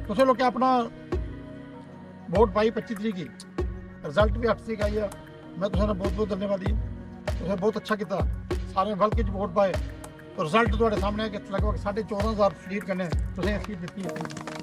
तुसें लोकें अपना वोट पाई 25 तरीक की, रिजल्ट भी 8 तरीक आई है। मैं तुसें बहुत बहुत धन्यवाद दी, तुसें बहुत अच्छा किया। सारे बल्कि वोट पाए तो रिजल्ट तुहाडे सामने है कि लगभग 14,500 लीड कन्नै तुसें सीट दित्ती है।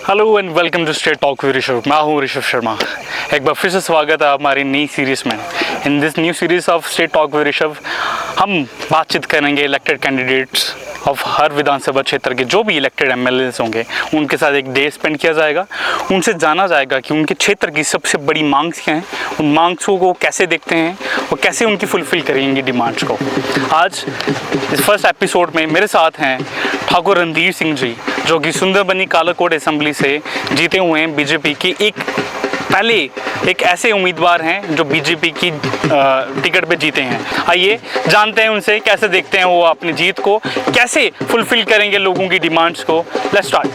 Hello and welcome to State Talk with Rishabh. मैं हूँ ऋषभ शर्मा। एक बार फिर से स्वागत है हमारी नई सीरीज़ में। In this new series of state Talk with Rishabh हम बातचीत करेंगे इलेक्टेड कैंडिडेट्स ऑफ हर विधानसभा क्षेत्र के जो भी इलेक्टेड एमएलएस होंगे, उनके साथ एक डे स्पेंड किया जाएगा। उनसे जाना जाएगा कि उनके क्षेत्र की सबसे बड़ी मांग्स क्या हैं, उन मांग्सों को कैसे देखते हैं और कैसे उनकी फुलफ़िल करेंगे डिमांड्स को। आज इस फर्स्ट एपिसोड में मेरे साथ हैं ठाकुर रणधीर सिंह जी, जो कि सुंदरबनी कालाकोट असेंबली से जीते हुए हैं। बीजेपी की एक ऐसे उम्मीदवार हैं जो बीजेपी की टिकट पे जीते हैं। आइए जानते हैं उनसे कैसे देखते हैं वो अपनी जीत को, कैसे फुलफिल करेंगे लोगों की डिमांड्स को। Let's start.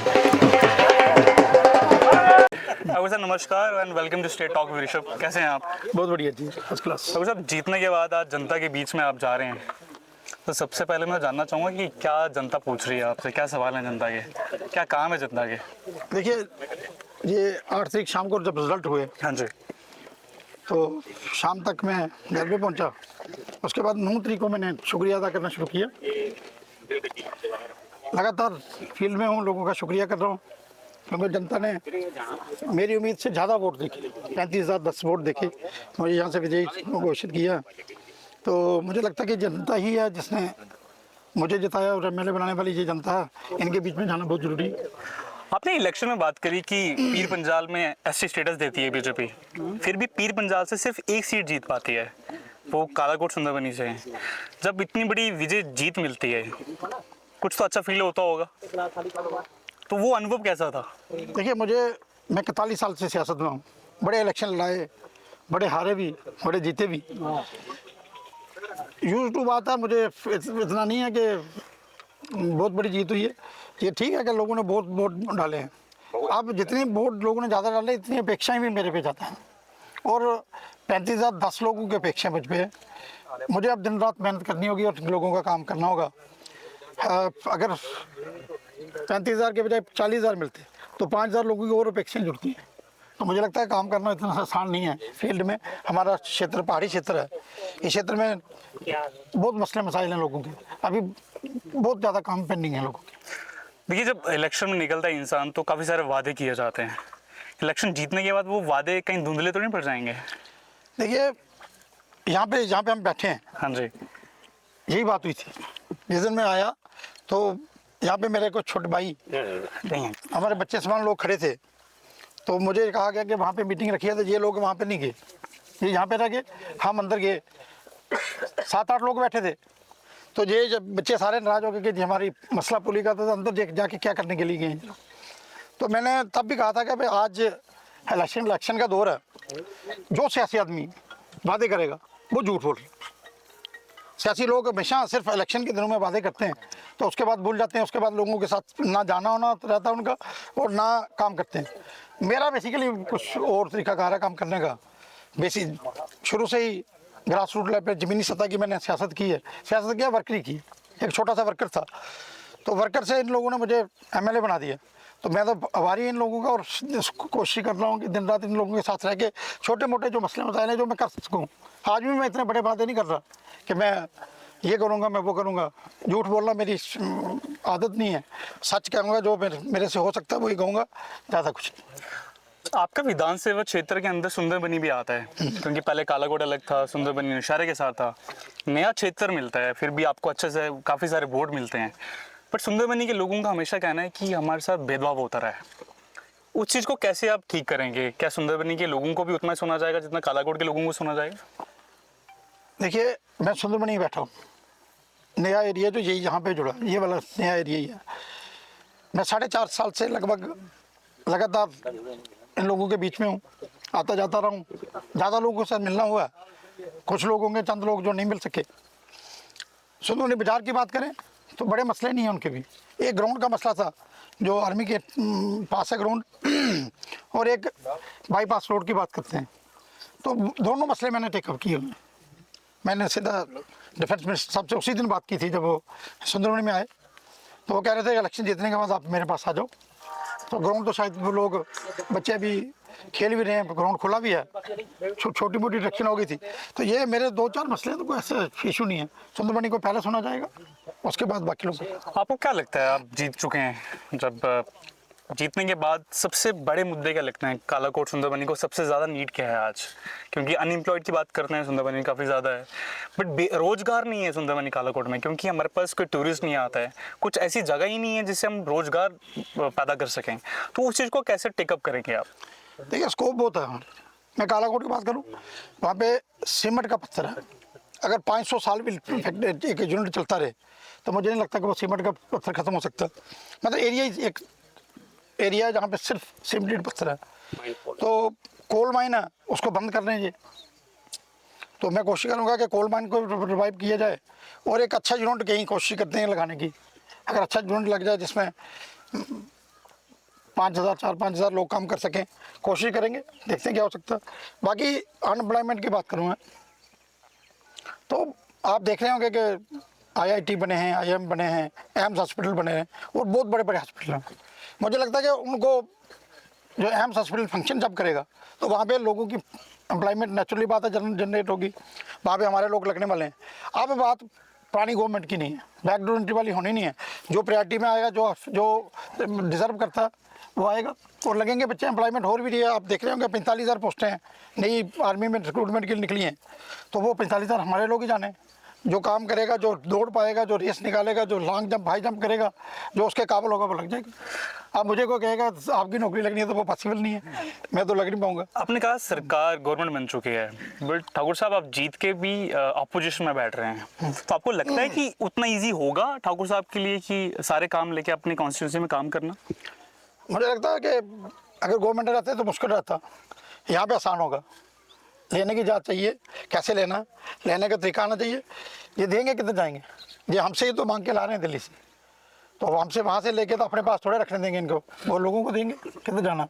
सर नमस्कार and welcome to State Talk with Rishabh. कैसे हैं आप? बहुत बढ़िया जी, फर्स्ट क्लास। साहब, जीतने के बाद आज जनता के बीच में आप जा रहे हैं, तो सबसे पहले मैं जानना चाहूँगा कि क्या जनता पूछ रही है आपसे, क्या सवाल है जनता के, क्या काम है जनता के? देखिए, ये 8 तारीख शाम को जब रिजल्ट हुए, हाँ जी, तो शाम तक मैं घर पे पहुंचा। उसके बाद 9 तारीख को मैंने शुक्रिया अदा करना शुरू किया। लगातार फील्ड में हूँ, लोगों का शुक्रिया कर रहा हूँ, क्योंकि जनता ने मेरी उम्मीद से ज़्यादा वोट देखे, 35,010 वोट देखे, मुझे यहाँ से विजयी घोषित किया। तो मुझे लगता है कि जनता ही है जिसने मुझे जिताया, और एमएलए बनाने वाली ये जनता है, इनके बीच में जाना बहुत ज़रूरी है। आपने इलेक्शन में बात करी कि पीर पंजाल में एसटी स्टेटस देती है बीजेपी, फिर भी पीर पंजाल से सिर्फ एक सीट जीत पाती है, वो कालाकोट सुंदरबनी से है। जब इतनी बड़ी विजय जीत मिलती है, कुछ तो अच्छा फील होता होगा, तो वो अनुभव कैसा था? देखिए, मैं 41 साल से सियासत में हूँ, बड़े इलेक्शन लड़ाए, बड़े हारे भी, बड़े जीते भी। यूज टू बात है, मुझे इतना नहीं है कि बहुत बड़ी जीत हुई है। ये ठीक है कि लोगों ने बहुत वोट डाले हैं। अब जितने वोट लोगों ने ज़्यादा डाले, इतनी अपेक्षाएं भी मेरे पे ज़्यादा हैं, और 35,010 लोगों की अपेक्षाएं मुझ पे है। मुझे अब दिन रात मेहनत करनी होगी और लोगों का काम करना होगा। अगर 35,000 के बजाय 40,000 मिलते तो 5,000 लोगों की और अपेक्षाएं जुड़ती हैं। तो मुझे लगता है काम करना इतना आसान नहीं है। फील्ड में हमारा क्षेत्र पहाड़ी क्षेत्र है, इस क्षेत्र में बहुत मसले मसाइल हैं लोगों के, अभी बहुत ज़्यादा काम पेंडिंग है लोगों के। देखिए, जब इलेक्शन में निकलता है इंसान तो काफ़ी सारे वादे किए जाते हैं। इलेक्शन जीतने के बाद वो वादे कहीं धुंधले तो नहीं पड़ जाएंगे? देखिए, यहाँ पे हम बैठे हैं, हाँ जी, यही बात हुई थी। जिस दिन मैं आया तो यहाँ पे मेरे को छोटे भाई, हमारे बच्चे समान लोग खड़े थे, तो मुझे कहा गया कि वहाँ पे मीटिंग रखी है, तो ये लोग वहाँ पे नहीं गए, ये यहाँ पे रह गए। हम अंदर गए, 7-8 लोग बैठे थे, तो ये जब बच्चे सारे नाराज हो गए कि हमारी मसला पुली का, तो अंदर जाके क्या करने के लिए गए। तो मैंने तब भी कहा था कि भाई आज इलेक्शन का दौर है, जो सियासी आदमी वादे करेगा वो झूठ बोल रहा है। सियासी लोग हमेशा सिर्फ इलेक्शन के दिनों में वादे करते हैं, तो उसके बाद भूल जाते हैं, उसके बाद लोगों के साथ ना जाना होना रहता है उनका, और ना काम करते हैं। मेरा बेसिकली कुछ और तरीकाकार है काम करने का। शुरू से ही ग्रास रूट लेवल पे ज़मीनी सतह की मैंने सियासत की है। सियासत किया, वर्करी की, एक छोटा सा वर्कर था, तो वर्कर से इन लोगों ने मुझे एमएलए बना दिया। तो मैं तो आभारी इन लोगों का, और कोशिश कर रहा हूँ कि दिन रात इन लोगों के साथ रह के छोटे मोटे जो मसले मसाइल हैं जो मैं कर सकूँ। आज भी मैं इतने बड़े बातें नहीं कर रहा कि मैं ये करूँगा, मैं वो करूँगा। झूठ बोलना मेरी आदत नहीं है, सच कहूँगा, जो मेरे से हो सकता है वही कहूँगा, ज़्यादा कुछ नहीं। आपका विधानसभा क्षेत्र के अंदर सुंदरबनी भी आता है, क्योंकि पहले कालाकोट अलग था, सुंदरबनी नौशहरे के साथ था। नया क्षेत्र मिलता है, फिर भी आपको अच्छे से काफ़ी सारे वोट मिलते हैं, बट सुंदरबनी के लोगों का हमेशा कहना है कि हमारे साथ भेदभाव होता रहा है। उस चीज़ को कैसे आप ठीक करेंगे? क्या सुंदरबनी के लोगों को भी उतना ही सुना जाएगा जितना कालाकोट के लोगों को सुना जाएगा? देखिए, मैं सुंदरबनी बैठा हूँ, नया एरिया जो यही यहाँ पे जुड़ा, ये वाला नया एरिया ही है। मैं 4.5 साल से लगभग लगातार इन लोगों के बीच में हूँ, आता जाता रहा हूँ। ज़्यादा लोगों से मिलना हुआ, कुछ लोग होंगे, चंद लोग जो नहीं मिल सके। सुंदरबनी बाजार की बात करें तो बड़े मसले नहीं हैं उनके भी। एक ग्राउंड का मसला था जो आर्मी के पास है ग्राउंड, और एक बाईपास रोड की बात करते हैं, तो दोनों मसले मैंने टेकअप किए हुए हैं। मैंने सीधा डिफेंस मिनिस्टर साहब से उसी दिन बात की थी जब वो सुंदरबनी में आए, तो वो कह रहे थे इलेक्शन जीतने के बाद आप मेरे पास आ जाओ। तो ग्राउंड तो शायद वो लोग बच्चे भी खेल भी रहे हैं, ग्राउंड खुला भी है, छोटी मोटी डिस्ट्रक्शन हो गई थी। तो ये मेरे 2-4 मसले, तो कोई ऐसा इशू नहीं है। सुंदरबनी को पहले सुना जाएगा, उसके बाद बाकी लोग। आपको क्या लगता है, आप जीत चुके हैं, जब जीतने के बाद सबसे बड़े मुद्दे क्या लगते हैं कालाकोट सुंदरबनी को? सबसे ज़्यादा नीड क्या है आज? क्योंकि अनएम्प्लॉयड की बात करते हैं, सुंदरबनी काफ़ी ज़्यादा है, बट रोज़गार नहीं है सुंदरबनी कालाकोट में, क्योंकि हमारे पास कोई टूरिस्ट नहीं आता है, कुछ ऐसी जगह ही नहीं है जिससे हम रोज़गार पैदा कर सकें। तो उस चीज़ को कैसे टेकअप करेंगे आप? देखिए, स्कोप बहुत है। मैं कालाकोट की बात करूँ, वहाँ पे सीमेंट का पत्थर है। अगर 500 साल भी एक यूनिट चलता रहे तो मुझे नहीं लगता कि वो सीमेंट का पत्थर खत्म हो सकता। मतलब एरिया एक एरिया है जहाँ पे सिर्फ सीमेंटेड पत्थर है। तो कोल माइन है, उसको बंद कर देंगे। तो मैं कोशिश करूँगा कि कोल माइन को रिवाइव किया जाए, और एक अच्छा यूनिट कहीं कोशिश करते हैं लगाने की। अगर अच्छा यूनिट लग जाए जिसमें 4-5 हज़ार लोग काम कर सकें, कोशिश करेंगे, देखते हैं क्या हो सकता है। बाकी अनएम्प्लॉयमेंट की बात करूँ मैं, तो आप देख रहे होंगे कि IIT बने हैं, IIM बने हैं, एम्स हॉस्पिटल बने हैं, और बहुत बड़े बड़े हॉस्पिटल हैं। मुझे लगता है कि उनको जो एम्स हॉस्पिटल फंक्शन जब करेगा तो वहाँ पे लोगों की एम्प्लॉयमेंट नेचुरली बात है जनरेट होगी, वहाँ पे हमारे लोग लगने वाले हैं। अब बात पुरानी गवर्नमेंट की नहीं है, बैकडोर एंट्री वाली होनी नहीं है। जो प्रायोरिटी में आएगा, जो डिज़र्व करता है वो आएगा, और लगेंगे बच्चे। एम्प्लॉयमेंट हो भी रही है, आप देख रहे होंगे 45,000 पोस्टें हैं नई आर्मी में रिक्रूटमेंट के लिए निकली हैं। तो वो 45,000 हमारे लोग ही जाने। जो काम करेगा, जो दौड़ पाएगा, जो रेस निकालेगा, जो लॉन्ग जंप, हाई जंप करेगा, जो उसके काबिल होगा वो लग जाएगा। अब मुझे कोई कहेगा आपकी नौकरी लगनी है तो वो पॉसिबल नहीं है, मैं तो लग नहीं पाऊंगा। आपने कहा सरकार गवर्नमेंट बन चुकी है, बट ठाकुर साहब आप जीत के भी अपोजिशन में बैठ रहे हैं, तो आपको लगता है कि उतना ईजी होगा ठाकुर साहब के लिए कि सारे काम लेके अपनी कॉन्स्टिट्यूंसी में काम करना? मुझे लगता है कि अगर गवर्नमेंट रहते तो मुश्किल रहता, यहाँ पे आसान होगा। लेने की जाँच चाहिए, कैसे लेना, लेने का तरीका आना चाहिए। ये देंगे कितने जाएंगे? ये हमसे ही तो मांग के ला रहे हैं दिल्ली से, तो हमसे वहाँ से लेके तो अपने पास थोड़े रखने देंगे इनको, वो लोगों को देंगे। कितने जाना,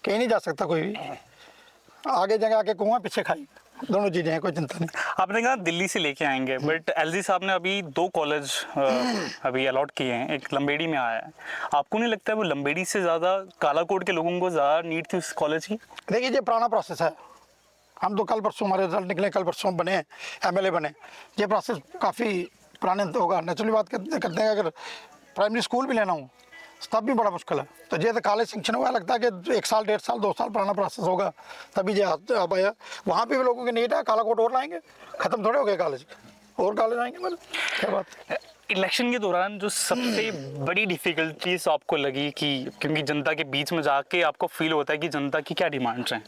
कहीं नहीं जा सकता कोई भी। आगे जगह आके कुआं, पीछे खाई, दोनों चीज़ें हैं, कोई चिंता नहीं। आपने कहा दिल्ली से लेके आएंगे, बट LG साहब ने अभी 2 कॉलेज अभी अलॉट किए हैं, एक लंबेड़ी में आया है। आपको नहीं लगता है वो लंबेड़ी से ज़्यादा कालाकोट के लोगों को ज़्यादा नीड थी उस कॉलेज की? देखिए, ये पुराना प्रोसेस है। हम तो कल परसों हमारे रिजल्ट निकले, कल परसों बने, MLA बने। ये प्रोसेस काफ़ी पुराने होगा। नेचुरली बात करते हैं, अगर प्राइमरी स्कूल भी लेना हो तब भी बड़ा मुश्किल है। तो ये तो कॉलेज सेंक्शन हुआ, लगता है कि 1 साल, 1.5 साल, 2 साल पुराना प्रोसेस होगा, तभी ये अब आया। वहाँ पे भी लोगों की नीड है, कालाकोट और लाएंगे, ख़त्म थोड़े हो गए कॉलेज, और कॉलेज आएंगे। मतलब क्या बात है। इलेक्शन के दौरान जो सबसे बड़ी डिफ़िकल्टीज आपको लगी, कि क्योंकि जनता के बीच में जाके आपको फील होता है कि जनता की क्या डिमांड्स हैं,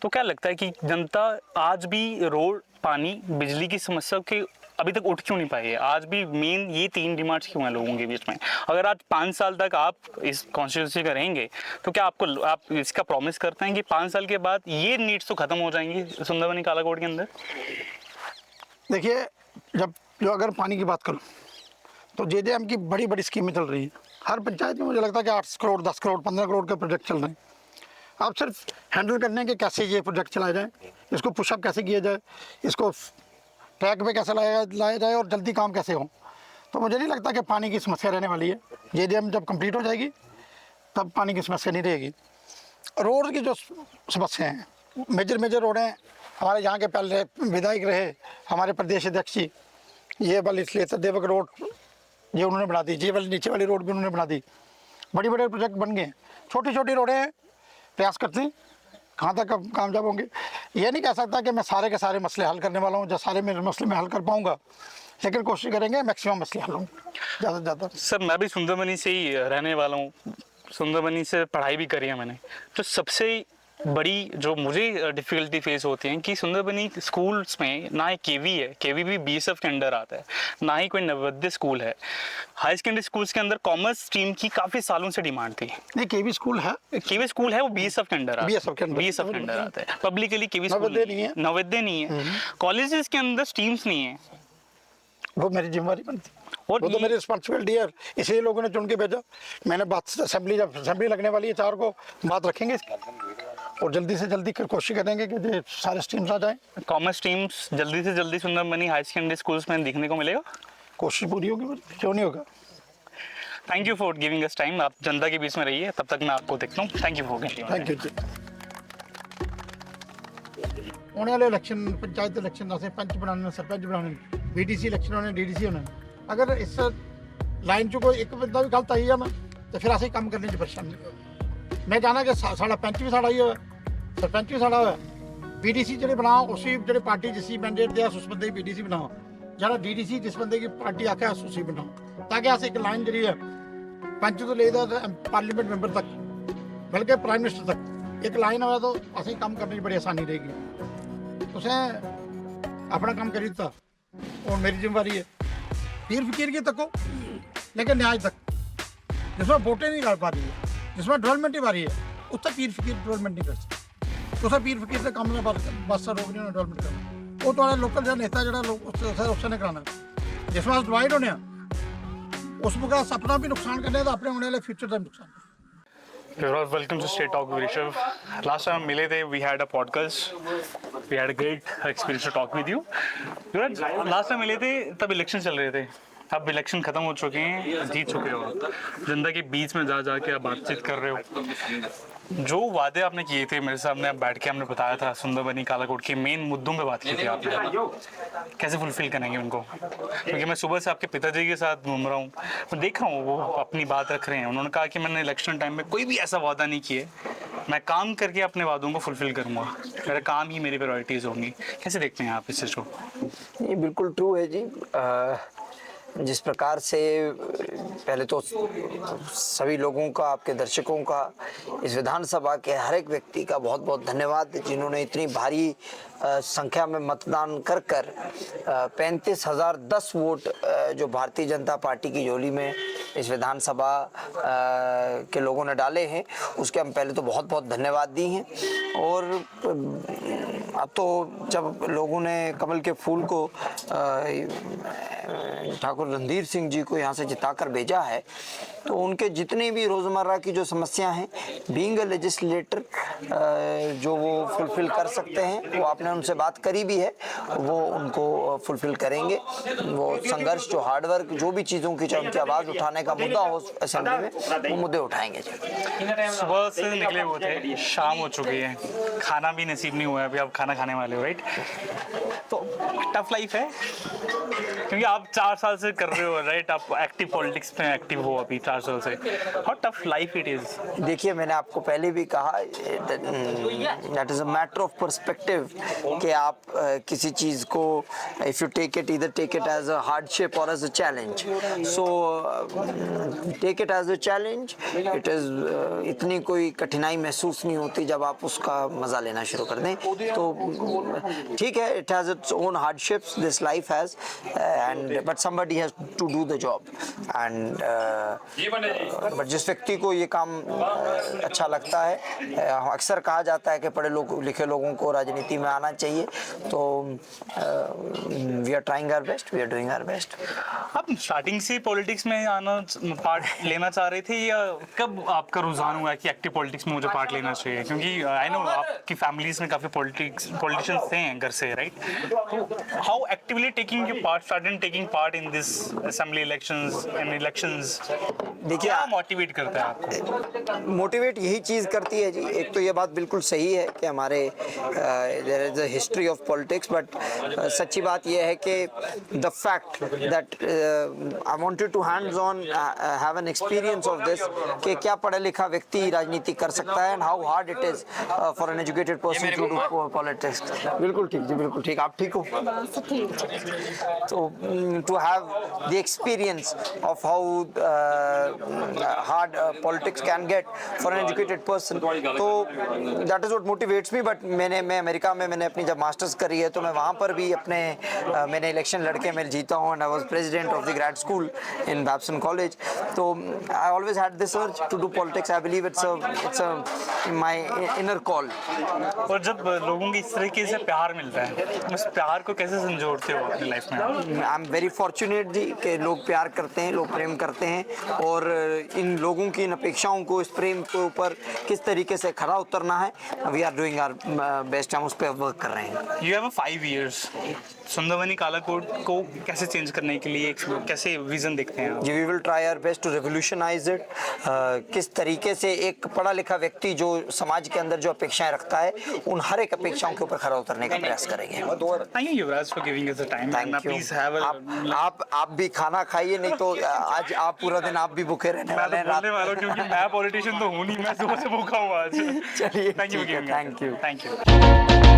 तो क्या लगता है कि जनता आज भी रोड, पानी, बिजली की समस्या के अभी तक उठ क्यों नहीं पाई है? आज भी मेन ये 3 डिमांड्स क्यों हैं लोगों के बीच में? अगर आज 5 साल तक आप इस कॉन्स्टिट्यूंसी का रहेंगे, तो क्या आप इसका प्रॉमिस करते हैं कि 5 साल के बाद ये नीड्स तो ख़त्म हो जाएंगी सुंदरबनी कालाकोट के अंदर? देखिए, जो अगर पानी की बात करूँ तो JJM की बड़ी बड़ी स्कीमें चल रही हैं। हर पंचायत में मुझे लगता है कि 8 करोड़, 10 करोड़, 15 करोड़ के प्रोजेक्ट चल रहे हैं। आप सिर्फ हैंडल करने के कैसे ये प्रोजेक्ट चलाए जाए, इसको पुशअप कैसे किया जाए, इसको ट्रैक पे कैसे लाया जाए, और जल्दी काम कैसे हो। तो मुझे नहीं लगता कि पानी की समस्या रहने वाली है। JJM जब कंप्लीट हो जाएगी तब पानी की समस्या नहीं रहेगी। रोड की जो समस्या हैं, मेजर रोडें, हमारे यहाँ के पहले विधायक रहे हमारे प्रदेश अध्यक्ष जी, ये वाली इसलिए देवक रोड ये उन्होंने बना दी, ये वाली नीचे वाली रोड भी उन्होंने बना दी। बड़े बड़े प्रोजेक्ट बन गए। छोटी छोटी रोडें प्रयास करते हैं, कहाँ तक अब कामयाब होंगे ये नहीं कह सकता कि मैं सारे के सारे मसले हल करने वाला हूँ, जो सारे मेरे मसले मैं हल कर पाऊँगा, लेकिन कोशिश करेंगे मैक्सिमम मसले हल हों ज़्यादा से ज़्यादा। सर मैं भी सुंदरबनी से ही रहने वाला हूँ, सुंदरबनी से पढ़ाई भी करी है मैंने। तो सबसे बड़ी जो मुझे डिफ़िकल्टी फेस होती है कि सुंदरबनी स्कूल्स में ना ही केवी है, केवी भी बीएसएफ के अंडर आता है, ना ही कोई नवोदय स्कूल है। हाई सेकेंडरी स्कूल्स के अंदर कॉमर्स स्ट्रीम की काफ़ी सालों से डिमांड थी। नहीं केवी स्कूल है, केवी स्कूल है, वो बीएसएफ के अंडर आता है, BSF के अंदर बीएसएफ के अंडर आता है। पब्लिकली केवी स्कूल नवोदय नहीं है, नवोदय नहीं है। कॉलेजेस के अंदर स्ट्रीम्स नहीं है, वो मेरी जिम्मेवारी बनती है, और वो तो मेरी रिस्पॉन्सिबिलिटी है, इसलिए लोगों ने चुन के भेजा। मैंने बात असेंबली, जब असेंबली लगने वाली है 4 को, बात रखेंगे इसकी, और जल्दी से जल्दी कोशिश करेंगे कि ये सारे स्ट्रीम्स आ जाएं। कॉमर्स स्ट्रीम्स जल्दी से जल्दी सुंदरबनी हाई सेकेंडरी स्कूल्स में दिखने को मिलेगा। कोशिश पूरी होगी, क्यों नहीं होगा। Thank you for giving us time. आप जनता के बीच में रहिए, तब तक मैं आपको देखता हूँ। Thank you for giving. Thank you ji. होने वाले इलेक्शन, पंचायत इलेक्शन असें पंच बनाने, सरपंच बनाने, BDC इलेक्शन होने, DDC होने, अगर इस लाइन च कोई एक बंदा भी गलत आई है ना, तो फिर असें कम करने च परेशानी। मैं चाहना कि साढ़ा पंच भी साढ़ा ही हो, सरपंच भी साढ़ा हो, BDC जो बनाओ उसी जो पार्टी जिसी मैंडेट दिया उस बंदे की BDC बनाओ, जो DDC जिस बंदे की पार्टी आख्या उसी बनाओ, ताकि अस एक लाइन जी है पंच तो लेकर पार्लीमेंट मैंबर तक, बल्कि प्राइम मिनिस्टर तक एक लाइन हो तो असें काम करने में बड़ी आसानी रहेगी। तुसें अपना काम करी दिता, और मेरी जिम्मेवारी है पीर फकीर की तको, लेकिन न्याय तक जिसमें वोटें नहीं लड़ पा रही है, जिसमें डेवलपमेंट ही पा रही है, उत्तर पीर फकीर डेवलपमेंट नहीं कर सकते। तुसें पीर फकीर से काम में बस रोक नहीं होना डेवलपमेंट करना, वो तुम्हारे लोकल जो नेता जो उसने कराना, जिसमें अस डिवाइड होने उस मुका अपना भी नुकसान करने तो अपने होने वाले फ्यूचर का नुकसान। Welcome to Straight Talk with Rishabh. Last time मिले थे, we had a podcast. We had a great experience to talk with you. Last time मिले थे तब इलेक्शन चल रहे थे, अब इलेक्शन खत्म हो चुके हैं, जीत चुके हो, जनता के बीच में जा के आप बातचीत कर रहे हो। जो वादे आपने किए थे मेरे सामने, आप बैठ के हमने बताया था, सुंदरबनी कालाकोट के मेन मुद्दों पे बात की थी आपने, कैसे फुलफिल करेंगे उनको? क्योंकि मैं सुबह से आपके पिताजी के साथ घूम रहा हूँ, मैं देख रहा हूँ वो अपनी बात रख रहे हैं। उन्होंने कहा कि मैंने इलेक्शन टाइम में कोई भी ऐसा वादा नहीं किए, मैं काम करके अपने वादों को फुलफिल करूँगा, मेरा काम ही मेरी प्रायोरिटीज़ होंगी। कैसे देखते हैं आप इस चीज़ को? ये बिल्कुल ट्रू है जी। जिस प्रकार से पहले तो सभी लोगों का, आपके दर्शकों का, इस विधानसभा के हर एक व्यक्ति का बहुत बहुत धन्यवाद, जिन्होंने इतनी भारी संख्या में मतदान कर 35,010 वोट जो भारतीय जनता पार्टी की झोली में इस विधानसभा के लोगों ने डाले हैं, उसके हम पहले तो बहुत बहुत धन्यवाद दी हैं। और अब तो जब लोगों ने कमल के फूल को ठाकुर रणधीर सिंह जी को यहाँ से जिताकर भेजा है, तो उनके जितने भी रोज़मर्रा की जो समस्या हैं, बीइंग अ लेजिस्लेटर जो वो फुलफिल कर सकते हैं, वो आपने उनसे बात करी भी है, वो उनको फुलफिल करेंगे। वो संघर्ष, जो हार्डवर्क, जो भी चीज़ों की चाहे उनकी आवाज़ उठाने का मुद्दा हो असेंबली में, वो मुद्दे उठाएंगे। सुबह से निकले हुए थे, शाम हो चुकी है, खाना भी नसीब नहीं हुआ है, अभी आप खाना खाने वाले हो, राइट? तो टफ लाइफ है, क्योंकि आप 4 साल से कर रहे हो, राइट? आप एक्टिव पॉलिटिक्स में एक्टिव हो अभी 4 साल से। How tough life it is? देखिए, मैंने आपको पहले भी कहा, that is a matter of perspective, कि आप किसी चीज़ को, if you take it, either take it as a hardship और as a challenge. So take it as a challenge. It is इतनी कोई कठिनाई महसूस नहीं होती जब आप उसका मजा लेना शुरू कर दें, तो ठीक है, it has its own hardships, this life has, and but somebody has to do the job. And but जिस व्यक्ति को ये काम अच्छा लगता है, अक्सर कहा जाता है कि पढ़े लिखे लोगों को राजनीति में आना चाहिए, तो we are trying our best, we are doing our best. आप स्टार्टिंग से पॉलिटिक्स में आना, पार्ट लेना चाह रहे थे, या कब आपका रुझान हुआ कि एक्टिव पॉलिटिक्स में मुझे पार्ट लेना चाहिए? क्योंकि आई नो आपकी फैमिलीज में काफ़ी पॉलिटिशियंस थे घर से, राइट? तो how actively taking you part, started taking part in this assembly elections and elections? देखिए, क्या मोटिवेट करता है आपको? मोटिवेट यही चीज़ करती है जी। एक तो ये बात बिल्कुल सही है कि हमारे there is a history of politics, but सच्ची बात यह है कि the fact that I wanted to hands on have an experience of this कि क्या पढ़ा लिखा व्यक्ति राजनीति कर सकता है, and how hard it is for an educated person to do politics. बिल्कुल ठीक जी, बिल्कुल ठीक. आप ठीक हो? So to have the experience of how hard politics can get for an educated person, तो that is what motivates me. But मैं America में मैंने अपनी जब मास्टर्स करी है तो मैं वहाँ पर भी अपने मैंने इलेक्शन लड़के मैं जीता हूँ, and I was president of the grad school in Babson College. तो I always had this urge to do politics. I believe it's a my inner call. और जब लोगों की इस तरीके से प्यार मिलता है, उस प्यार को कैसे संजोड़ते हो अपनी लाइफ में? आई एम वेरी फॉर्चुनेट जी कि लोग प्यार करते हैं, लोग प्रेम करते हैं, और इन लोगों की इन अपेक्षाओं को, इस प्रेम के ऊपर किस तरीके से खरा उतरना है, we are doing our best. हम उस पर वर्क कर रहे हैं. You have 5 years. Sunderbani Kalakot को कैसे चेंज करने के लिए कैसे विजन देखते हैं? जी, we will try our best to revolutionize it. किस तरीके से एक पढ़ा लिखा व्यक्ति जो समाज के अंदर जो अपेक्षाएं रखता है, उन हर एक अपेक्षाओं के ऊपर खरा उतरने का प्रयास करेंगे. Thank you Yuvraj for giving us the time. Thank you. Please have आप भी खाना खाइए, नहीं तो आज आप पूरा दिन आप भी भूखे रहने वाले हैं. बोलने वाला हूं, क्योंकि मैं पॉलिटिशियन तो हूं नहीं, मैं सुबह से भूखा हूं आज. चलिए, thank you. Thank you. Thank you.